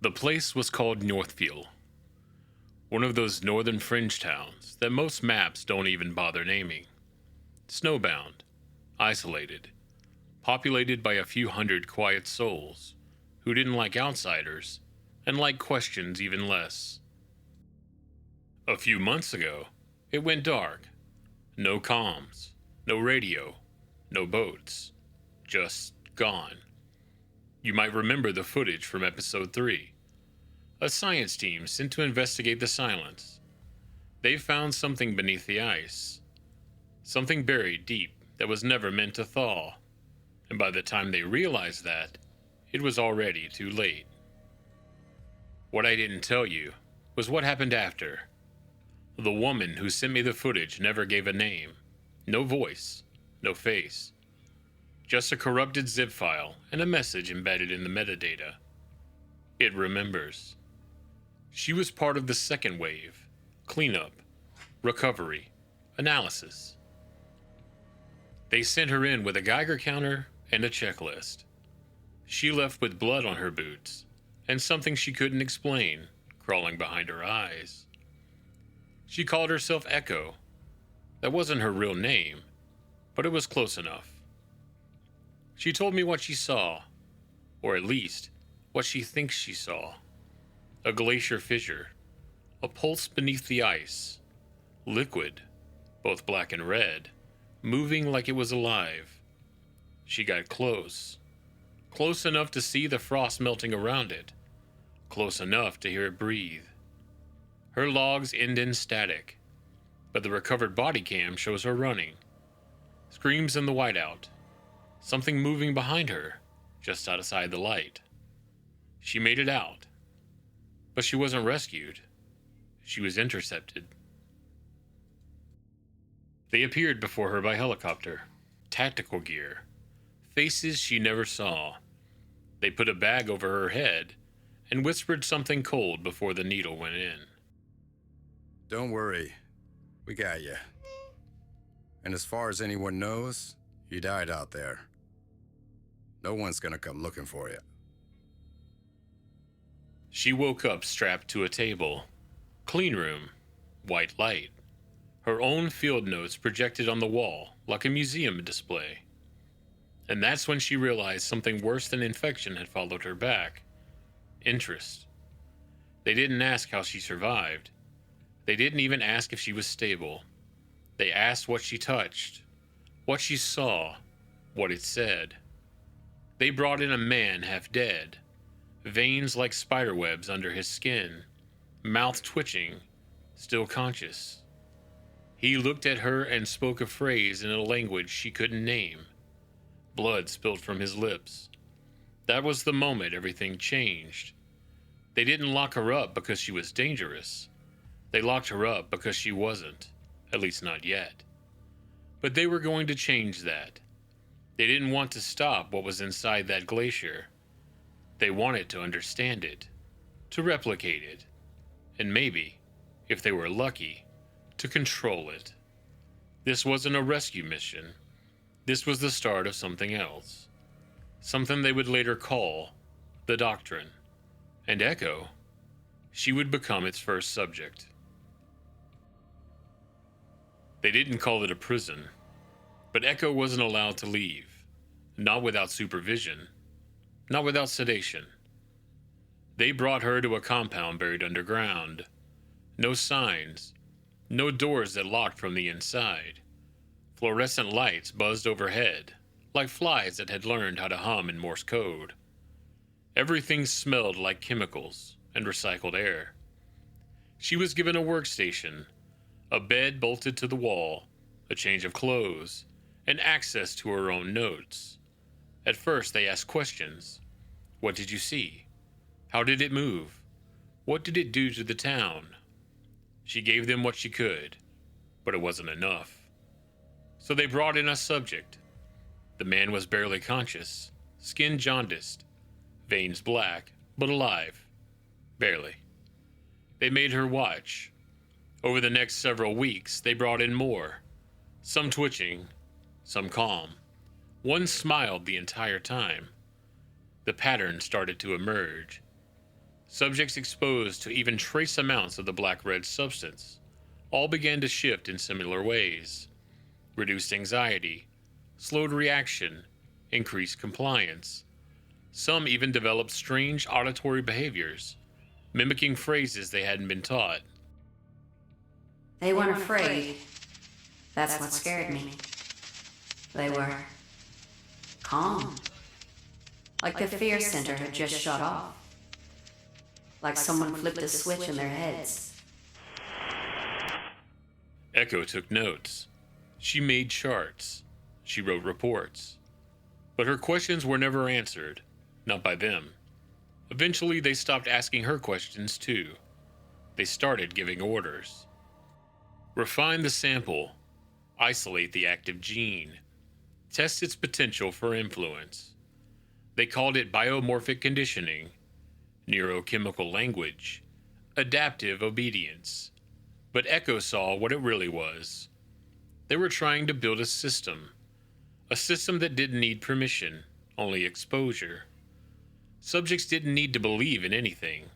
The place was called Northfield, one of those northern fringe towns that most maps don't even bother naming. Snowbound, isolated, populated by a few hundred quiet souls who didn't like outsiders and liked questions even less. A few months ago, it went dark. No comms, no radio, no boats, just gone. You might remember the footage from episode 3. A science team sent to investigate the silence. They found something beneath the ice. Something buried deep that was never meant to thaw. And by the time they realized that, it was already too late. What I didn't tell you was what happened after. The woman who sent me the footage never gave a name, no voice, no face. Just a corrupted zip file and a message embedded in the metadata. It remembers. She was part of the second wave, cleanup, recovery, analysis. They sent her in with a Geiger counter and a checklist. She left with blood on her boots and something she couldn't explain crawling behind her eyes. She called herself Echo. That wasn't her real name, but it was close enough. She told me what she saw, or at least what she thinks she saw. A glacier fissure, a pulse beneath the ice, liquid, both black and red, moving like it was alive. She got close enough to see the frost melting around it, close enough to hear it breathe. Her logs end in static, but the recovered body cam shows her running. Screams in the whiteout, something moving behind her, just outside the light. She made it out, but she wasn't rescued. She was intercepted. They appeared before her by helicopter, tactical gear, faces she never saw. They put a bag over her head and whispered something cold before the needle went in. Don't worry, we got you. And as far as anyone knows, you died out there. No one's gonna come looking for you. She woke up strapped to a table. Clean room, white light. Her own field notes projected on the wall like a museum display. And that's when she realized something worse than infection had followed her back. Interest. They didn't ask how she survived. They didn't even ask if she was stable. They asked what she touched, what she saw, what it said. They brought in a man half dead, veins like spiderwebs under his skin, mouth twitching, still conscious. He looked at her and spoke a phrase in a language she couldn't name. Blood spilled from his lips. That was the moment everything changed. They didn't lock her up because she was dangerous. They locked her up because she wasn't, at least not yet. But they were going to change that. They didn't want to stop what was inside that glacier. They wanted to understand it, to replicate it, and maybe, if they were lucky, to control it. This wasn't a rescue mission. This was the start of something else. Something they would later call the Doctrine. And Echo, she would become its first subject. They didn't call it a prison, but Echo wasn't allowed to leave. Not without supervision. Not without sedation. They brought her to a compound buried underground. No signs. No doors that locked from the inside. Fluorescent lights buzzed overhead, like flies that had learned how to hum in Morse code. Everything smelled like chemicals and recycled air. She was given a workstation, a bed bolted to the wall, a change of clothes, and access to her own notes. At first they asked questions. What did you see? How did it move? What did it do to the town? She gave them what she could, but it wasn't enough. So they brought in a subject. The man was barely conscious, skin jaundiced, veins black, but alive. Barely. They made her watch. Over the next several weeks, they brought in more. Some twitching, some calm. One smiled the entire time. The pattern started to emerge. Subjects exposed to even trace amounts of the black-red substance all began to shift in similar ways. Reduced anxiety, slowed reaction, increased compliance. Some even developed strange auditory behaviors, mimicking phrases they hadn't been taught. They weren't afraid. That's what scared me. They were calm. Like the fear center had just shut off. Like someone flipped a switch in their heads. Echo took notes. She made charts. She wrote reports. But her questions were never answered, not by them. Eventually, they stopped asking her questions too. They started giving orders. Refine the sample. Isolate the active gene. Test its potential for influence. They called it biomorphic conditioning, neurochemical language, adaptive obedience. But Echo saw what it really was. They were trying to build a system that didn't need permission, only exposure. Subjects didn't need to believe in anything.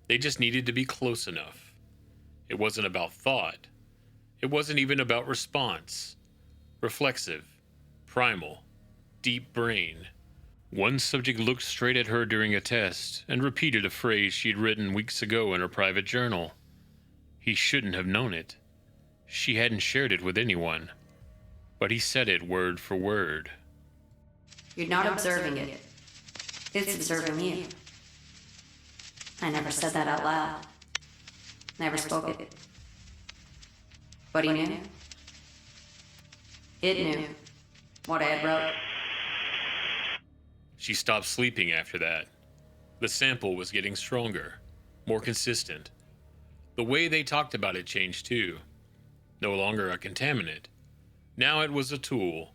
They just needed to be close enough. It wasn't about thought. It wasn't even about response. Reflexive, primal, deep brain. One subject looked straight at her during a test and repeated a phrase she'd written weeks ago in her private journal. He shouldn't have known it. She hadn't shared it with anyone. But he said it word for word. You're not observing it. It's observing you. I never said that out loud. Never spoke it. But he knew. It knew what I had wrote. She stopped sleeping after that. The sample was getting stronger, more consistent. The way they talked about it changed too. No longer a contaminant. Now it was a tool,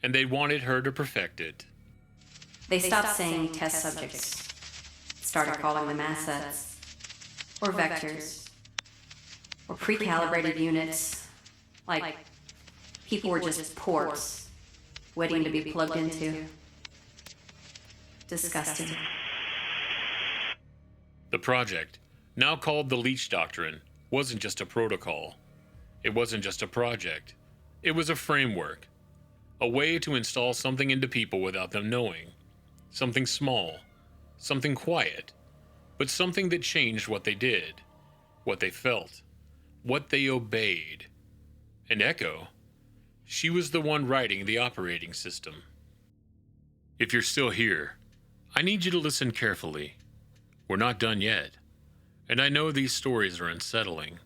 and they wanted her to perfect it. They stopped saying test subjects, started calling them assets, or vectors, or pre-calibrated units, like people were just ports waiting to be plugged into. Disgusting. The project, now called the Leech Doctrine, wasn't just a protocol. It wasn't just a project. It was a framework, a way to install something into people without them knowing. Something small, something quiet, but something that changed what they did, what they felt, what they obeyed. And Echo, she was the one writing the operating system. If you're still here, I need you to listen carefully. We're not done yet. And I know these stories are unsettling.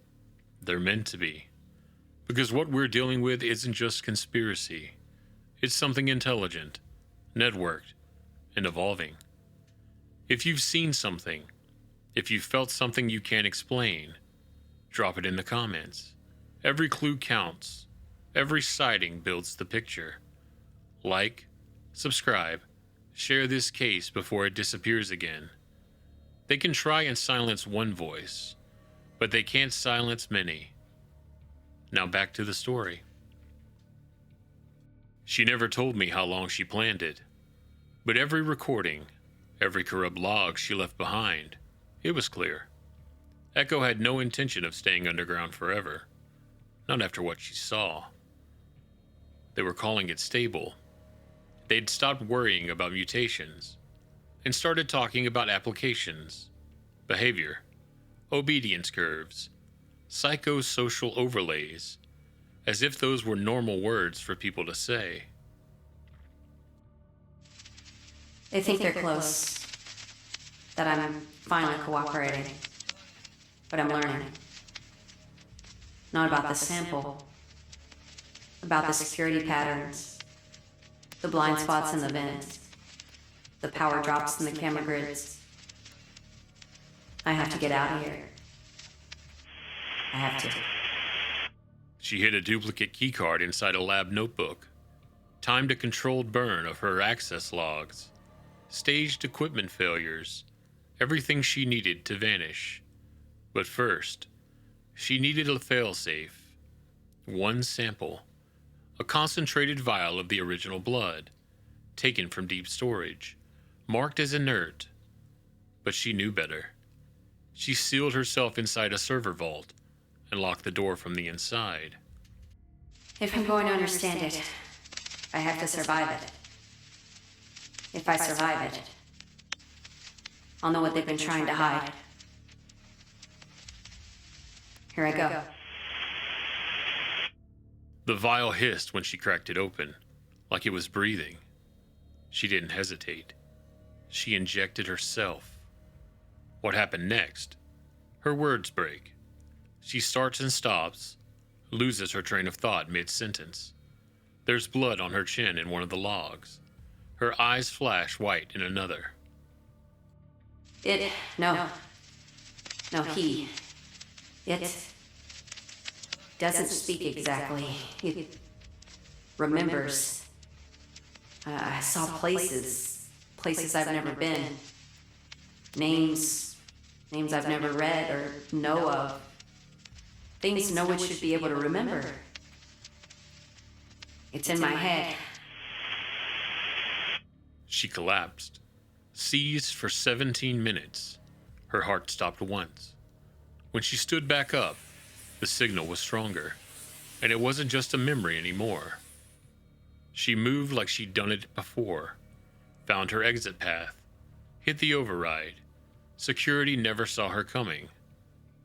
They're meant to be. Because what we're dealing with isn't just conspiracy. It's something intelligent, networked, and evolving. If you've seen something, if you've felt something you can't explain, drop it in the comments. Every clue counts. Every sighting builds the picture. Like, subscribe, share this case before it disappears again. They can try and silence one voice, but they can't silence many. Now back to the story. She never told me how long she planned it, but every recording, every corrupt log she left behind, it was clear. Echo had no intention of staying underground forever, not after what she saw. They were calling it stable. They'd stopped worrying about mutations and started talking about applications, behavior, obedience curves, psychosocial overlays, as if those were normal words for people to say. They think they're close, that I'm finally cooperating, but I'm learning. Not about the sample, about the security patterns, the blind spots in the vents, the power drops in the camera grids. I have to get out of here. I have to. She hid a duplicate keycard inside a lab notebook, timed a controlled burn of her access logs, staged equipment failures, everything she needed to vanish. But first, she needed a failsafe. One sample, a concentrated vial of the original blood, taken from deep storage, marked as inert. But she knew better. She sealed herself inside a server vault and locked the door from the inside. If I'm going to understand it, I have to survive it. If I survive it, I'll know what they've been trying to hide. Here I go. The vial hissed when she cracked it open, like it was breathing. She didn't hesitate. She injected herself. What happened next? Her words break. She starts and stops, loses her train of thought mid-sentence. There's blood on her chin in one of the logs. Her eyes flash white in another. It doesn't speak exactly. It remembers. I saw places I've never been. Names I've never read or know of. Things no one should be able to remember. It's in my head. She collapsed, seized for 17 minutes. Her heart stopped once. When she stood back up, the signal was stronger, and it wasn't just a memory anymore. She moved like she'd done it before, found her exit path, hit the override. Security never saw her coming,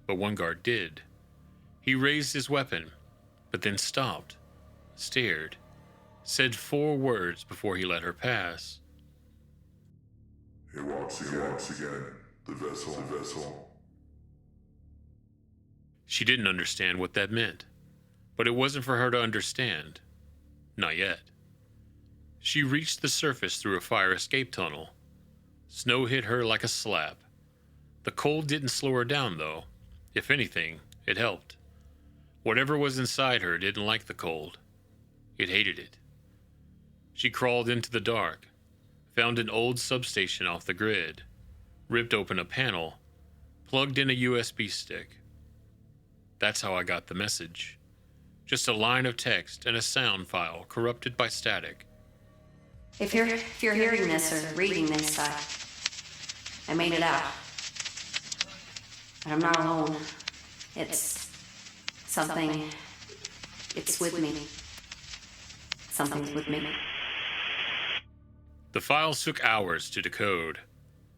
but one guard did. He raised his weapon, but then stopped, stared, said 4 words before he let her pass. He walks again. The vessel. She didn't understand what that meant, but it wasn't for her to understand. Not yet. She reached the surface through a fire escape tunnel. Snow hit her like a slap. The cold didn't slow her down, though. If anything, it helped. Whatever was inside her didn't like the cold. It hated it. She crawled into the dark, found an old substation off the grid, ripped open a panel, plugged in a USB stick. That's how I got the message. Just a line of text and a sound file corrupted by static. If you're hearing this or reading this, I made it out. But I'm not alone. It's something. It's with me. Something's with me. The files took hours to decode.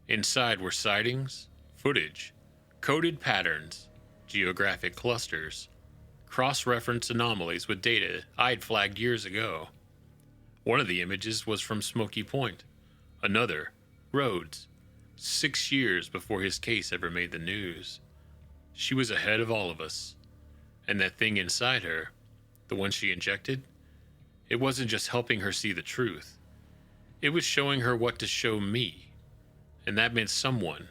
Inside were sightings, footage, coded patterns, geographic clusters, cross-reference anomalies with data I'd flagged years ago. One of the images was from Smoky Point. Another, Rhodes, 6 years before his case ever made the news. She was ahead of all of us. And that thing inside her, the one she injected, it wasn't just helping her see the truth. It was showing her what to show me. And that meant someone,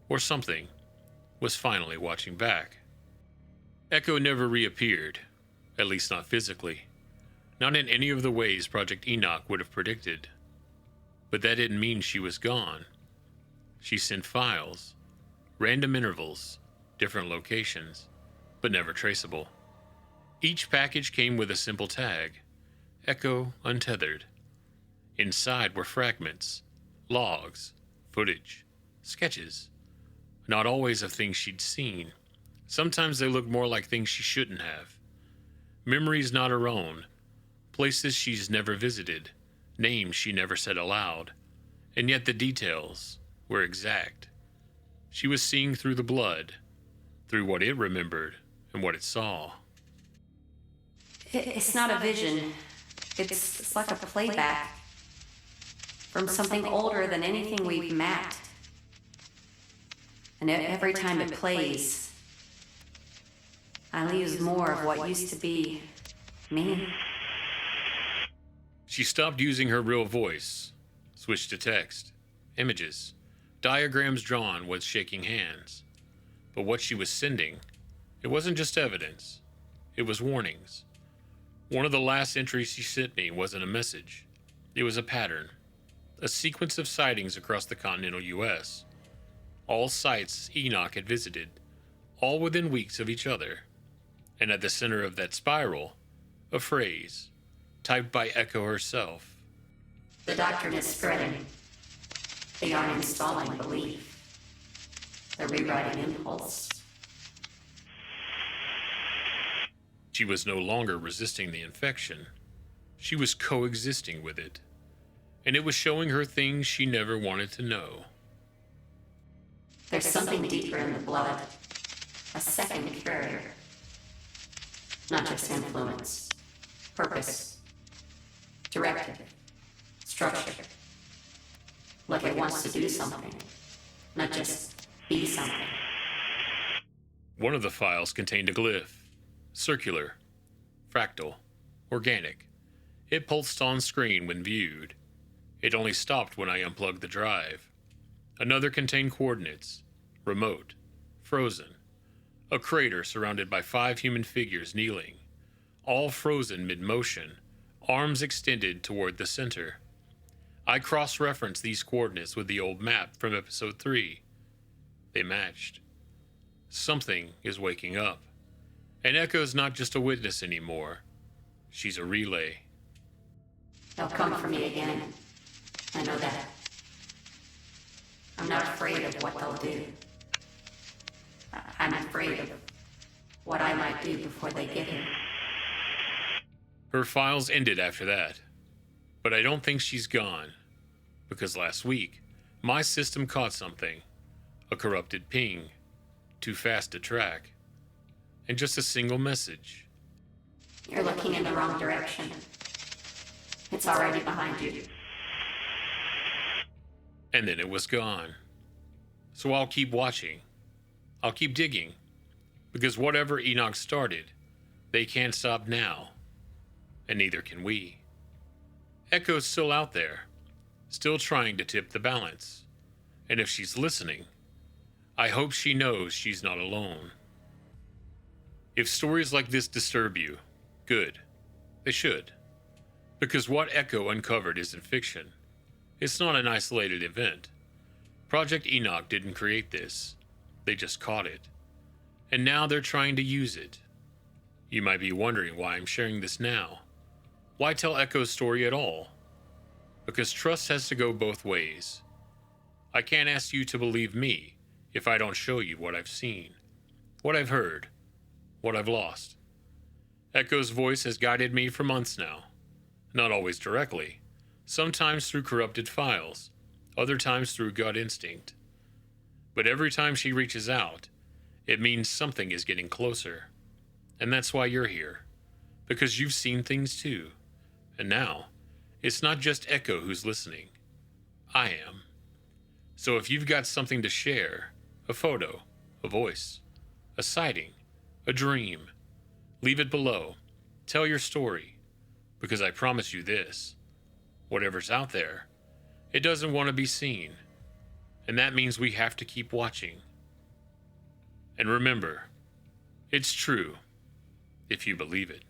or something, was finally watching back. Echo never reappeared, at least not physically. Not in any of the ways Project Enoch would have predicted. But that didn't mean she was gone. She sent files, random intervals, different locations, but never traceable. Each package came with a simple tag, Echo Untethered. Inside were fragments, logs, footage, sketches. Not always of things she'd seen. Sometimes they looked more like things she shouldn't have. Memories not her own, places she's never visited, names she never said aloud, and yet the details were exact. She was seeing through the blood, through what it remembered and what it saw. It's not a vision. It's like a playback from something older than anything we've mapped. And every time it plays, I lose more of what used to be me. She stopped using her real voice, switched to text, images, diagrams drawn with shaking hands. But what she was sending, it wasn't just evidence, it was warnings. One of the last entries she sent me wasn't a message. It was a pattern, a sequence of sightings across the continental U.S. All sites Enoch had visited, all within weeks of each other. And at the center of that spiral, a phrase, typed by Echo herself. The doctrine is spreading. They aren't installing belief. They're a rewriting impulse. She was no longer resisting the infection. She was coexisting with it. And it was showing her things she never wanted to know. There's something deeper in the blood. A second carrier. Not just influence. Purpose. Directive. Structure. Like it wants to do something. Not just be something. One of the files contained a glyph. Circular. Fractal. Organic. It pulsed on screen when viewed. It only stopped when I unplugged the drive. Another contained coordinates. Remote. Frozen. A crater surrounded by 5 human figures kneeling. All frozen mid-motion. Arms extended toward the center. I cross-referenced these coordinates with the old map from episode 3. They matched. Something is waking up. And Echo's not just a witness anymore. She's a relay. They'll come for me again. I know that. I'm not afraid of what they'll do. I'm afraid of what I might do before they get here. Her files ended after that. But I don't think she's gone. Because last week, my system caught something. A corrupted ping. Too fast to track. And just a single message. You're looking in the wrong direction. It's already behind you. And then it was gone. So I'll keep watching. I'll keep digging. Because whatever Enoch started, they can't stop now. And neither can we. Echo's still out there. Still trying to tip the balance. And if she's listening, I hope she knows she's not alone. If stories like this disturb you, good. They should. Because what Echo uncovered isn't fiction. It's not an isolated event. Project Enoch didn't create this. They just caught it. And now they're trying to use it. You might be wondering why I'm sharing this now. Why tell Echo's story at all? Because trust has to go both ways. I can't ask you to believe me if I don't show you what I've seen, what I've heard, what I've lost. Echo's voice has guided me for months now. Not always directly. Sometimes through corrupted files, other times through gut instinct. But every time she reaches out, it means something is getting closer. And that's why you're here. Because you've seen things too. And now, it's not just Echo who's listening. I am. So if you've got something to share, a photo, a voice, a sighting, a dream, leave it below. Tell your story. Because I promise you this. Whatever's out there, it doesn't want to be seen. And that means we have to keep watching. And remember, it's true if you believe it.